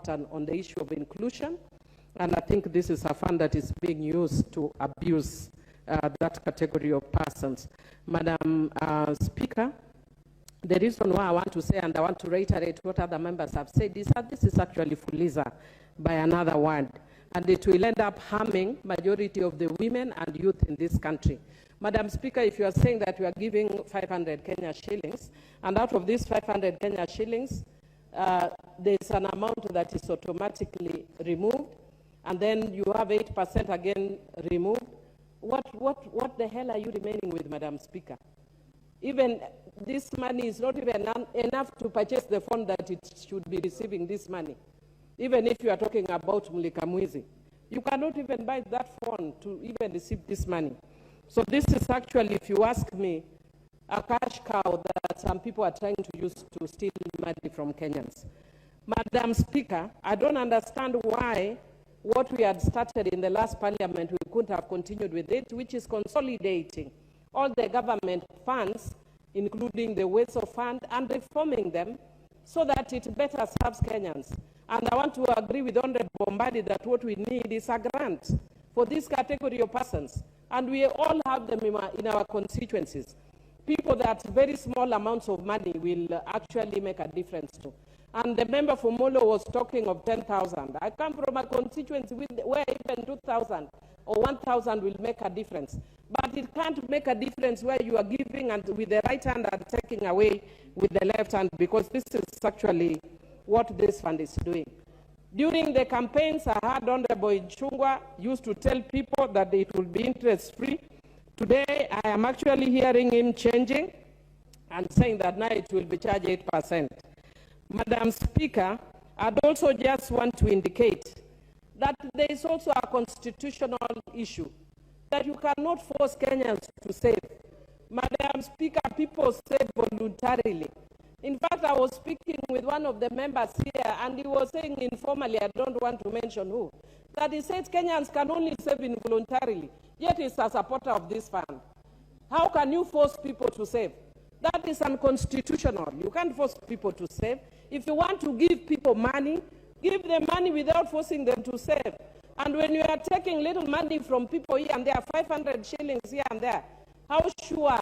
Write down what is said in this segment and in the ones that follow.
important on the issue of inclusion. And I think this is a fund that is being used to abuse that category of persons. Madam Speaker, the reason why I want to say, and I want to reiterate what other members have said, is that this is actually fuliza by another word, and it will end up harming majority of the women and youth in this country. Madam Speaker, if you are saying that you are giving 500 Kenya shillings, and out of these 500 Kenya shillings, there's an amount that is automatically removed, and then you have 8% again removed, what the hell are you remaining with, Madam Speaker? Even this money is not even enough to purchase the fund that it should be receiving this money. Even if you are talking about Mulika Mwizi, you cannot even buy that fund to even receive this money. So this is actually, if you ask me, a cash cow that some people are trying to use to steal money from Kenyans. Madam Speaker, I don't understand why what we had started in the last parliament, we couldn't have continued with it, which is consolidating all the government funds, including the WESO fund, and reforming them so that it better serves Kenyans. And I want to agree with Honorable Bombadi that what we need is a grant for this category of persons. And we all have them in our constituencies. People that very small amounts of money will actually make a difference to. And the member for Molo was talking of 10,000. I come from a constituency where even 2,000 or 1,000 will make a difference. But it can't make a difference where you are giving and with the right hand and taking away with the left hand, because this is actually what this fund is doing. During the campaigns, I heard Honorable Ichungwa used to tell people that it will be interest-free. Today, I am actually hearing him changing and saying that now it will be charged 8%. Madam Speaker, I'd also just want to indicate that there is also a constitutional issue that you cannot force Kenyans to save. Madam Speaker, people save voluntarily. In fact, I was speaking with one of the members here, and he was saying informally, I don't want to mention who, that he said Kenyans can only save involuntarily, yet he's a supporter of this fund. How can you force people to save? That is unconstitutional. You can't force people to save. If you want to give people money, give them money without forcing them to save. And when you are taking little money from people here and there, 500 shillings here and there, how sure,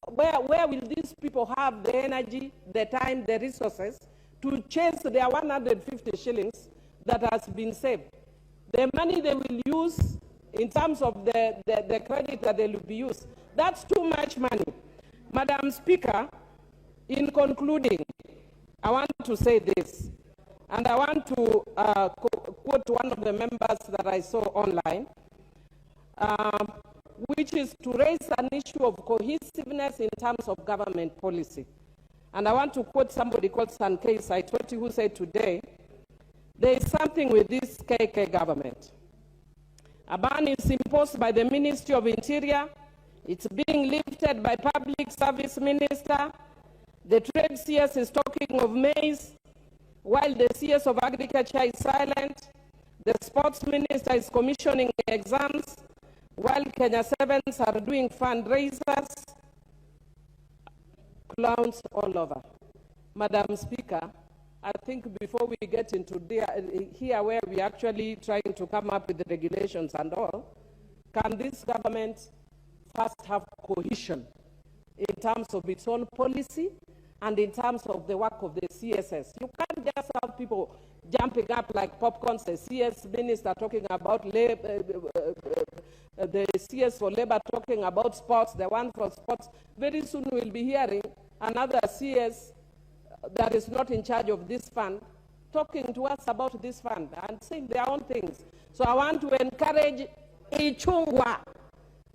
where will these people have the energy, the time, the resources to chase their 150 shillings that has been saved? The money they will use in terms of the credit that they will be used, that's too much money. Madam Speaker, in concluding, I want to say this, and I want to quote one of the members that I saw online, which is to raise an issue of cohesiveness in terms of government policy. And I want to quote somebody called Sankei Saitoti, who said today, there is something with this KK government. A ban is imposed by the Ministry of Interior. It's being lifted by Public Service Minister. The Trade CS is talking of maize, while the CS of Agriculture is silent. The Sports Minister is commissioning exams, while Kenya Sevens are doing fundraisers. Clowns all over. Madam Speaker, I think before we get into here where we're actually trying to come up with the regulations and all, can this government first have cohesion in terms of its own policy and in terms of the work of the CSS? You can't just have people jumping up like popcorn, the CS minister talking about labor, the CS for labor talking about sports, the one for sports. Very soon we'll be hearing another CS that is not in charge of this fund talking to us about this fund and saying their own things. So I want to encourage Ichungwa.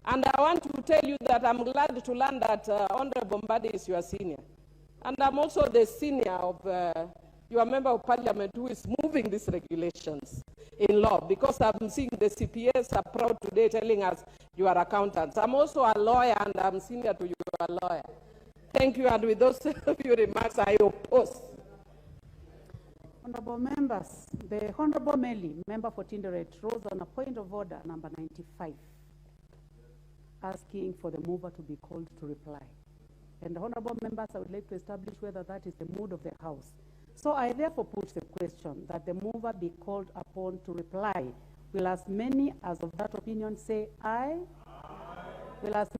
And I want to tell you that I'm glad to learn that Honorable Bombadi is your senior. And I'm also the senior of your member of parliament who is moving these regulations in law, because I'm seeing the CPS are proud today telling us you are accountants. I'm also a lawyer, and I'm senior to you, a lawyer. Thank you, and with those few remarks, I oppose. Honorable members, the Honorable Millie, member for Tinderet, rose on a point of order number 95. Asking for the mover to be called to reply. And honorable members, I would like to establish whether that is the mood of the House. So I therefore put the question that the mover be called upon to reply. Will as many as of that opinion say aye? Will as